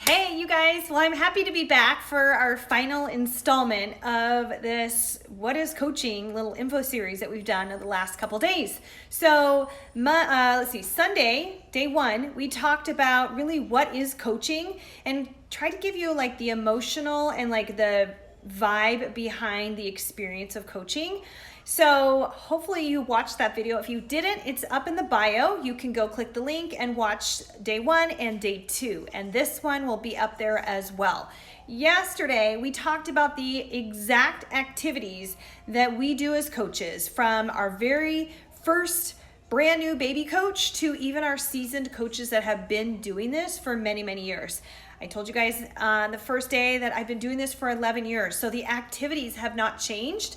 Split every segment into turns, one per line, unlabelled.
Hey, you guys. Well, I'm happy to be back for our final installment of this What is Coaching little info series that we've done over the last couple days. So, let's see, Sunday, day one, we talked about really what is coaching and tried to give you like the emotional and like the vibe behind the experience of coaching. So hopefully you watched that video. If you didn't, it's up in the bio. You can go click the link and watch day one and day two. And this one will be up there as well. Yesterday, we talked about the exact activities that we do as coaches, from our very first brand new baby coach to even our seasoned coaches that have been doing this for many, many years. I told you guys on the first day that I've been doing this for 11 years. So the activities have not changed.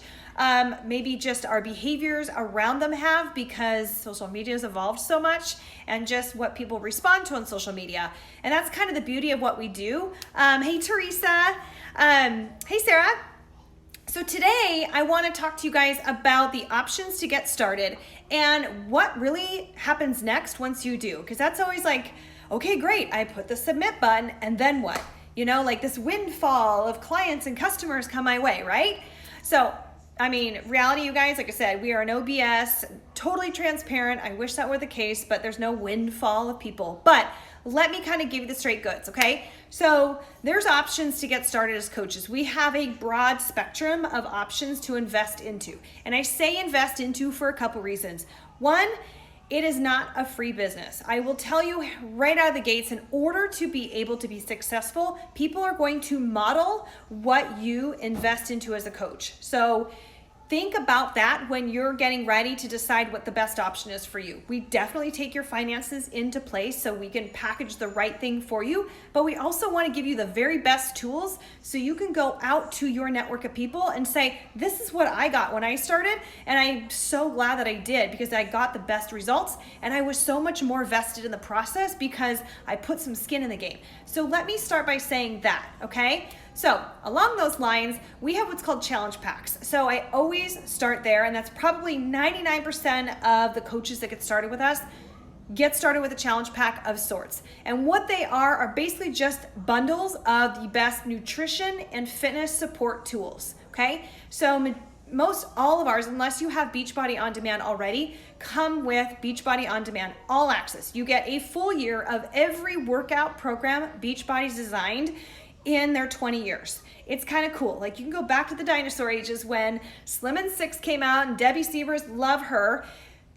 Maybe just our behaviors around them have, because social media has evolved so much and just what people respond to on social media. And that's kind of the beauty of what we do. Hey, Teresa. Hey, Sarah. So today I want to talk to you guys about the options to get started and what really happens next once you do. Because that's always like, okay, great, I put the submit button, and then what? You know, like this windfall of clients and customers come my way, right? So, I mean, reality, you guys, like I said, we are no BS, totally transparent. I wish that were the case, but there's no windfall of people. But let me kind of give you the straight goods, okay? So there's options to get started as coaches. We have a broad spectrum of options to invest into. And I say invest into for a couple reasons. One, it is not a free business. I will tell you right out of the gates, in order to be able to be successful, people are going to model what you invest into as a coach. So think about that when you're getting ready to decide what the best option is for you. We definitely take your finances into place so we can package the right thing for you, but we also want to give you the very best tools so you can go out to your network of people and say, this is what I got when I started, and I'm so glad that I did, because I got the best results and I was so much more vested in the process because I put some skin in the game. So let me start by saying that, okay? So along those lines, we have what's called challenge packs. So I always start there, and that's probably 99% of the coaches that get started with us get started with a challenge pack of sorts. And what they are basically just bundles of the best nutrition and fitness support tools, okay? So most all of ours, unless you have Beachbody On Demand already, come with Beachbody On Demand All Access. You get a full year of every workout program Beachbody's designed in their 20 years. It's kind of cool. Like, you can go back to the dinosaur ages when Slim and Six came out and Debbie Sievers, love her,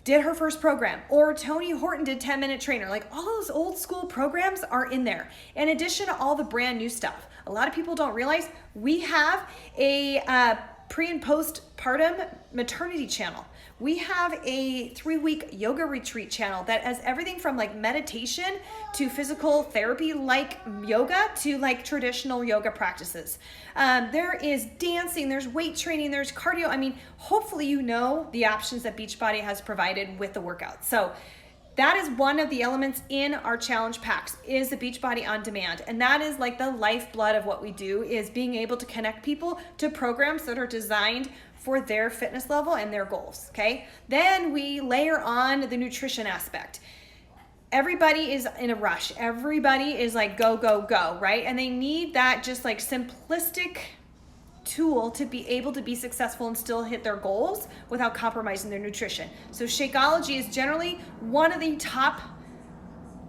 did her first program, or Tony Horton did 10-Minute Trainer. Like, all those old school programs are in there, in addition to all the brand new stuff. A lot of people don't realize we have a pre and postpartum maternity channel. We have a 3-week yoga retreat channel that has everything from like meditation to physical therapy like yoga to like traditional yoga practices. There is dancing, there's weight training, there's cardio. I mean, hopefully you know the options that Beachbody has provided with the workout. So that is one of the elements in our challenge packs, is the Beachbody On Demand. And that is like the lifeblood of what we do, is being able to connect people to programs that are designed for their fitness level and their goals, okay? Then we layer on the nutrition aspect. Everybody is in a rush. Everybody is like, go, go, go, right? And they need that just like simplistic tool to be able to be successful and still hit their goals without compromising their nutrition. So Shakeology is generally one of the top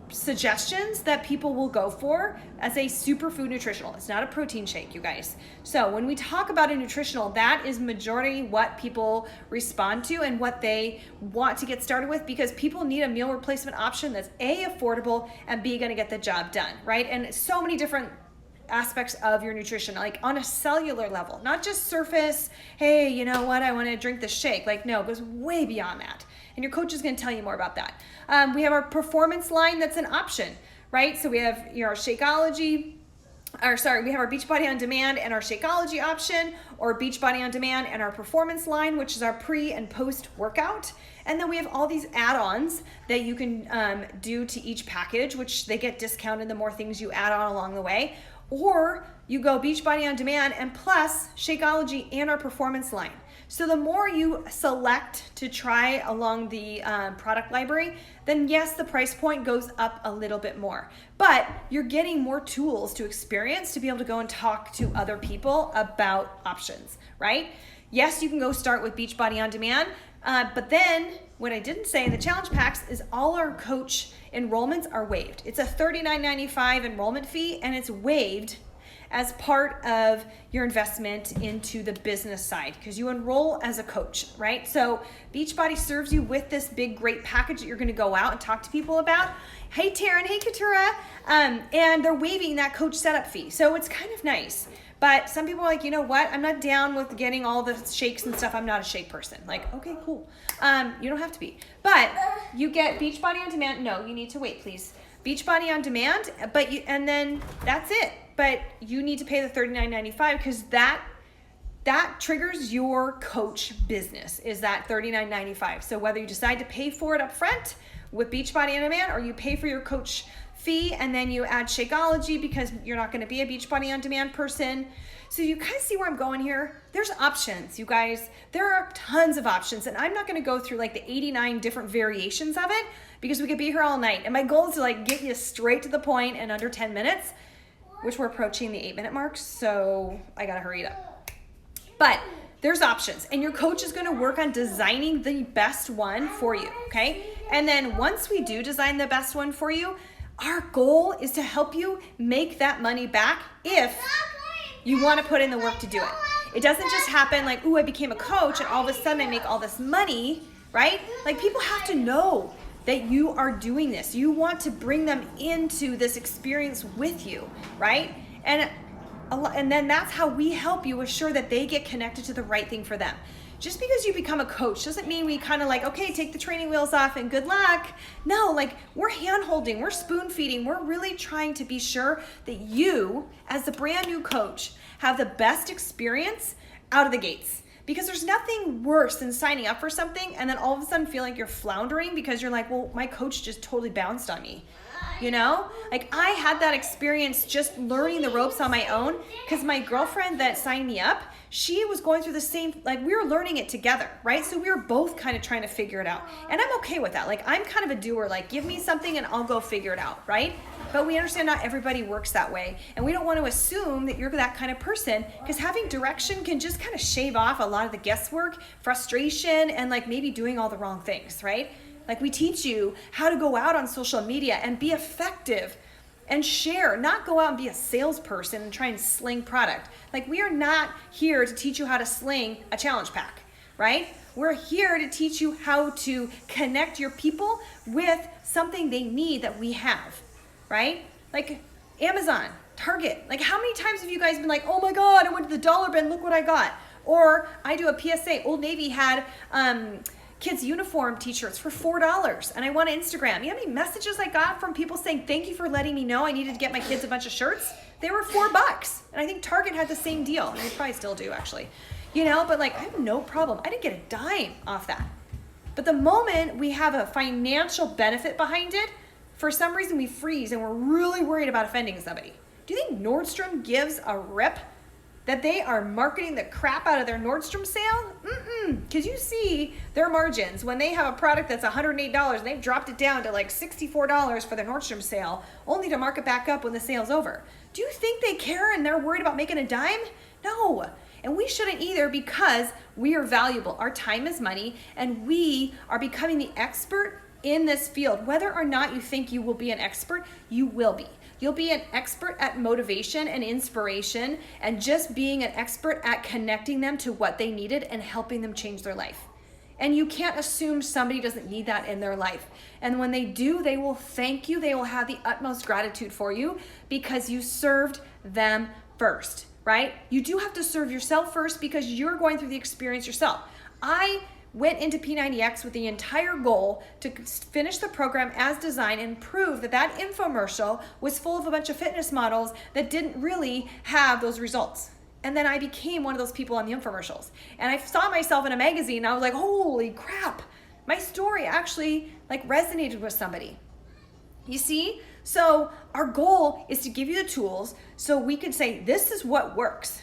suggestions that people will go for as a superfood nutritional. It's not a protein shake, you guys. So when we talk about a nutritional, that is majority what people respond to and what they want to get started with, because people need a meal replacement option that's A, affordable, and B, gonna get the job done, right? And so many different aspects of your nutrition, like on a cellular level, not just surface, hey, you know what, I want to drink this shake. Like, no, it goes way beyond that. And your coach is going to tell you more about that. We have our performance line that's an option, right? So we have our Shakeology, we have our Beachbody On Demand and our Shakeology option, or Beachbody On Demand and our performance line, which is our pre and post workout. And then we have all these add-ons that you can do to each package, which they get discounted the more things you add on along the way. Or you go Beachbody On Demand and plus Shakeology and our performance line. So the more you select to try along the product library, then yes, the price point goes up a little bit more. But you're getting more tools to experience to be able to go and talk to other people about options, right? Yes, you can go start with Beachbody On Demand, but then what I didn't say in the challenge packs is all our coach enrollments are waived. It's a $39.95 enrollment fee, and it's waived as part of your investment into the business side because you enroll as a coach, right? So Beachbody serves you with this big, great package that you're gonna go out and talk to people about. Hey, Taryn, hey, Katura. And they're waiving that coach setup fee. So it's kind of nice. But some people are like, you know what? I'm not down with getting all the shakes and stuff. I'm not a shake person. Like, okay, cool. You don't have to be. But you get Beachbody On Demand. No, you need to wait, please. Beachbody On Demand, and then that's it. But you need to pay the $39.95 because that triggers your coach business, is that $39.95. So whether you decide to pay for it up front with Beachbody On Demand or you pay for your coach fee and then you add Shakeology because you're not going to be a Beachbody On Demand person. So you kind of see where I'm going here. There's options, you guys. There are tons of options, and I'm not going to go through like the 89 different variations of it because we could be here all night. And my goal is to like get you straight to the point in under 10 minutes, which we're approaching the 8-minute mark, so I got to hurry it up. But there's options, and your coach is going to work on designing the best one for you, okay? And then once we do design the best one for you, our goal is to help you make that money back if you want to put in the work to do it. It doesn't just happen like, ooh, I became a coach and all of a sudden I make all this money, right? Like people have to know that you are doing this. You want to bring them into this experience with you, right? And then that's how we help you assure that they get connected to the right thing for them. Just because you become a coach doesn't mean we kind of like, okay, take the training wheels off and good luck. No, like we're hand holding, we're spoon feeding. We're really trying to be sure that you, as the brand new coach, have the best experience out of the gates. Because there's nothing worse than signing up for something and then all of a sudden feel like you're floundering because you're like, well, my coach just totally bounced on me. You know, like I had that experience just learning the ropes on my own because my girlfriend that signed me up, she was going through the same, like we were learning it together, right? So we were both kind of trying to figure it out. And I'm okay with that. Like I'm kind of a doer, like give me something and I'll go figure it out, right? But we understand not everybody works that way. And we don't want to assume that you're that kind of person because having direction can just kind of shave off a lot of the guesswork, frustration, and like maybe doing all the wrong things, right? Like we teach you how to go out on social media and be effective and share, not go out and be a salesperson and try and sling product. Like we are not here to teach you how to sling a challenge pack, right? We're here to teach you how to connect your people with something they need that we have, right? Like Amazon, Target. Like how many times have you guys been like, oh my God, I went to the dollar bin, look what I got. Or I do a PSA, Old Navy had, kids uniform t-shirts for $4 and I want to Instagram. You know how many messages I got from people saying, thank you for letting me know I needed to get my kids a bunch of shirts? They were $4. And I think Target had the same deal. And they probably still do actually. You know, but like I have no problem. I didn't get a dime off that. But the moment we have a financial benefit behind it, for some reason we freeze and we're really worried about offending somebody. Do you think Nordstrom gives a rip that they are marketing the crap out of their Nordstrom sale? Because you see their margins when they have a product that's $108 and they've dropped it down to like $64 for their Nordstrom sale, only to mark it back up when the sale's over. Do you think they care and they're worried about making a dime? No. And we shouldn't either because we are valuable. Our time is money and we are becoming the expert in this field. Whether or not you think you will be an expert, you will be. You'll be an expert at motivation and inspiration and just being an expert at connecting them to what they needed and helping them change their life. And you can't assume somebody doesn't need that in their life. And when they do, they will thank you. They will have the utmost gratitude for you because you served them first, right? You do have to serve yourself first because you're going through the experience yourself. I went into P90X with the entire goal to finish the program as designed and prove that that infomercial was full of a bunch of fitness models that didn't really have those results. And then I became one of those people on the infomercials. And I saw myself in a magazine and I was like, holy crap, my story actually like resonated with somebody. You see? So our goal is to give you the tools so we can say, this is what works.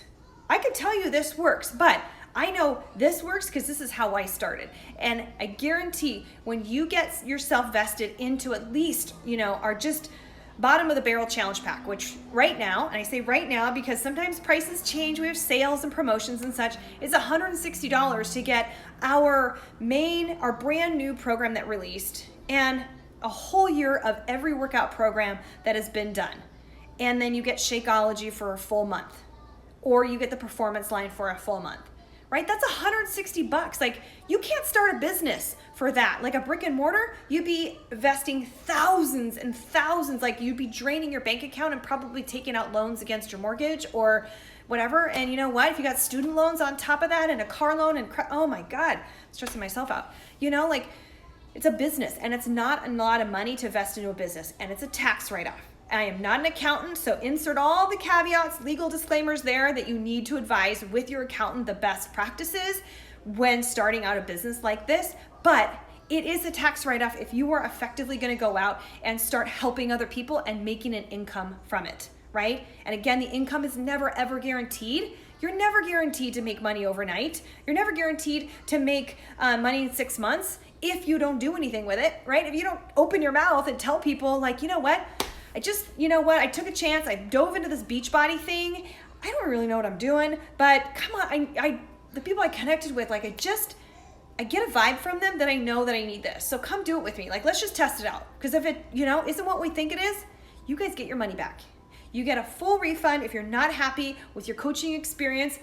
I could tell you this works, but I know this works because this is how I started. And I guarantee when you get yourself vested into at least, our just bottom of the barrel challenge pack, which right now, and I say right now because sometimes prices change, we have sales and promotions and such, is $160 to get our brand new program that released and a whole year of every workout program that has been done. And then you get Shakeology for a full month, or you get the performance line for a full month, right? That's $160. Like, you can't start a business for that. Like a brick and mortar, you'd be investing thousands and thousands. Like, you'd be draining your bank account and probably taking out loans against your mortgage or whatever. And you know what? If you got student loans on top of that and a car loan and oh my God, stressing myself out. Like, it's a business and it's not a lot of money to invest into a business, and it's a tax write-off. I am not an accountant, so insert all the caveats, legal disclaimers there that you need to advise with your accountant the best practices when starting out a business like this. But it is a tax write-off if you are effectively going to go out and start helping other people and making an income from it, right? And again, the income is never ever guaranteed. You're never guaranteed to make money overnight. You're never guaranteed to make money in 6 months if you don't do anything with it, right? If you don't open your mouth and tell people like, I took a chance. I dove into this Beachbody thing. I don't really know what I'm doing, but come on, the people I connected with, like, I get a vibe from them that I know that I need this. So come do it with me. Like, let's just test it out. Because if it, isn't what we think it is, you guys get your money back. You get a full refund if you're not happy with your coaching experience,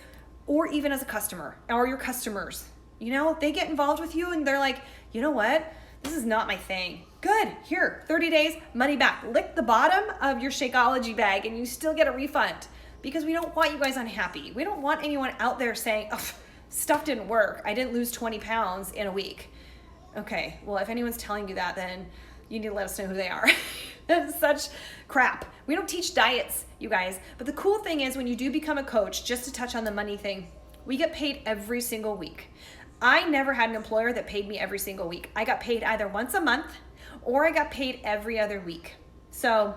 or even as a customer or your customers. They get involved with you and they're like, you know what? This is not my thing. Good, here, 30 days, money back. Lick the bottom of your Shakeology bag and you still get a refund, because we don't want you guys unhappy. We don't want anyone out there saying, oh, stuff didn't work. I didn't lose 20 pounds in a week. Okay, well, if anyone's telling you that, then you need to let us know who they are. That's such crap. We don't teach diets, you guys. But the cool thing is when you do become a coach, just to touch on the money thing, we get paid every single week. I never had an employer that paid me every single week. I got paid either once a month or I got paid every other week. So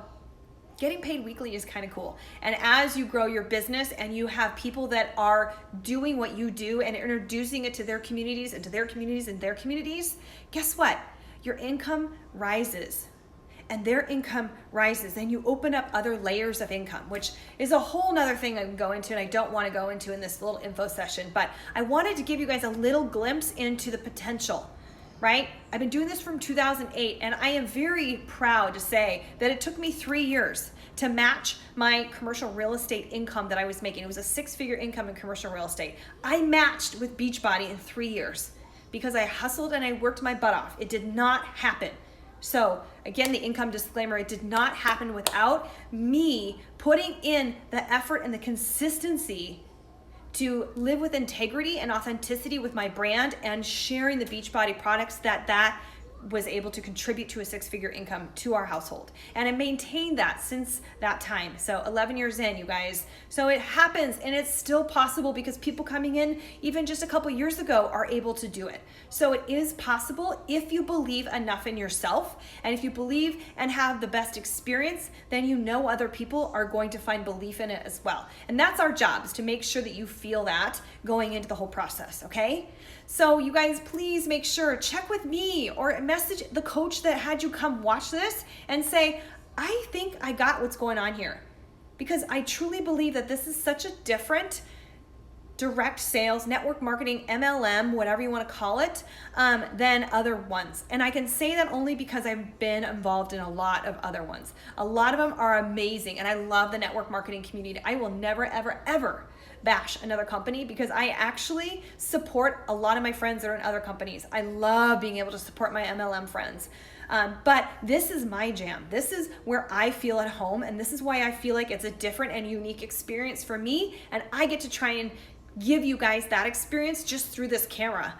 getting paid weekly is kind of cool. And as you grow your business and you have people that are doing what you do and introducing it to their communities and to their communities and their communities, guess what? Your income rises and their income rises, and you open up other layers of income, which is a whole nother thing I can go into, and I don't want to go into in this little info session, but I wanted to give you guys a little glimpse into the potential, right? I've been doing this from 2008, and I am very proud to say that it took me 3 years to match my commercial real estate income that I was making. It was a 6-figure income in commercial real estate. I matched with Beachbody in 3 years because I hustled and I worked my butt off. It did not happen. So again, the income disclaimer, it did not happen without me putting in the effort and the consistency to live with integrity and authenticity with my brand and sharing the Beachbody products that was able to contribute to a 6-figure income to our household. And I maintained that since that time. So 11 years in, you guys. So it happens, and it's still possible because people coming in even just a couple years ago are able to do it. So it is possible if you believe enough in yourself, and if you believe and have the best experience, then other people are going to find belief in it as well. And that's our job, is to make sure that you feel that going into the whole process, okay? So you guys, please make sure, check with me or message the coach that had you come watch this and say, I think I got what's going on here. Because I truly believe that this is such a different direct sales, network marketing, MLM, whatever you want to call it, than other ones. And I can say that only because I've been involved in a lot of other ones. A lot of them are amazing, and I love the network marketing community. I will never, ever, ever bash another company because I actually support a lot of my friends that are in other companies. I love being able to support my MLM friends. But this is my jam. This is where I feel at home, and this is why I feel like it's a different and unique experience for me, and I get to try and give you guys that experience just through this camera,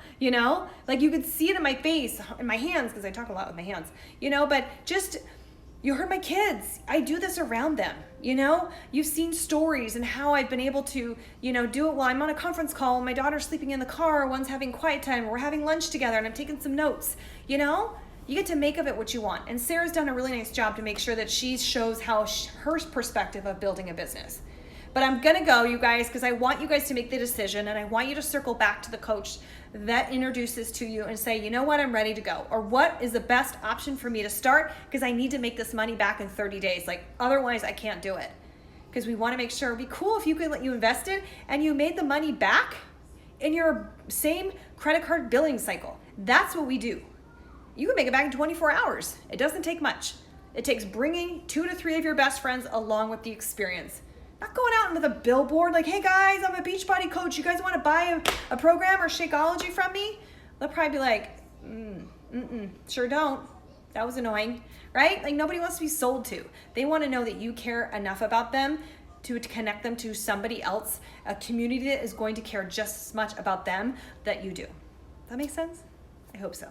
Like, you could see it in my face, in my hands, because I talk a lot with my hands, but just, you heard my kids. I do this around them, You've seen stories and how I've been able to, do it while I'm on a conference call and my daughter's sleeping in the car, one's having quiet time, we're having lunch together and I'm taking some notes, You get to make of it what you want. And Sarah's done a really nice job to make sure that she shows how her perspective of building a business. But I'm gonna go, you guys, because I want you guys to make the decision, and I want you to circle back to the coach that introduces to you and say, you know what, I'm ready to go. Or what is the best option for me to start, because I need to make this money back in 30 days. Like, otherwise I can't do it. Because we want to make sure, it'd be cool if you could let you invested and you made the money back in your same credit card billing cycle. That's what we do. You can make it back in 24 hours. It doesn't take much. It takes bringing 2 to 3 of your best friends along with the experience. Not going out with a billboard like, hey guys, I'm a Beachbody coach. You guys want to buy a program or Shakeology from me? They'll probably be like, sure don't. That was annoying, right? Like, nobody wants to be sold to. They want to know that you care enough about them to connect them to somebody else, a community that is going to care just as much about them that you do. That makes sense? I hope so.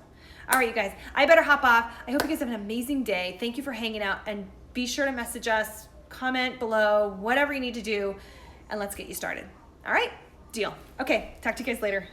All right, you guys, I better hop off. I hope you guys have an amazing day. Thank you for hanging out, and be sure to message us, comment below, whatever you need to do, and let's get you started. All right, deal. Okay, talk to you guys later.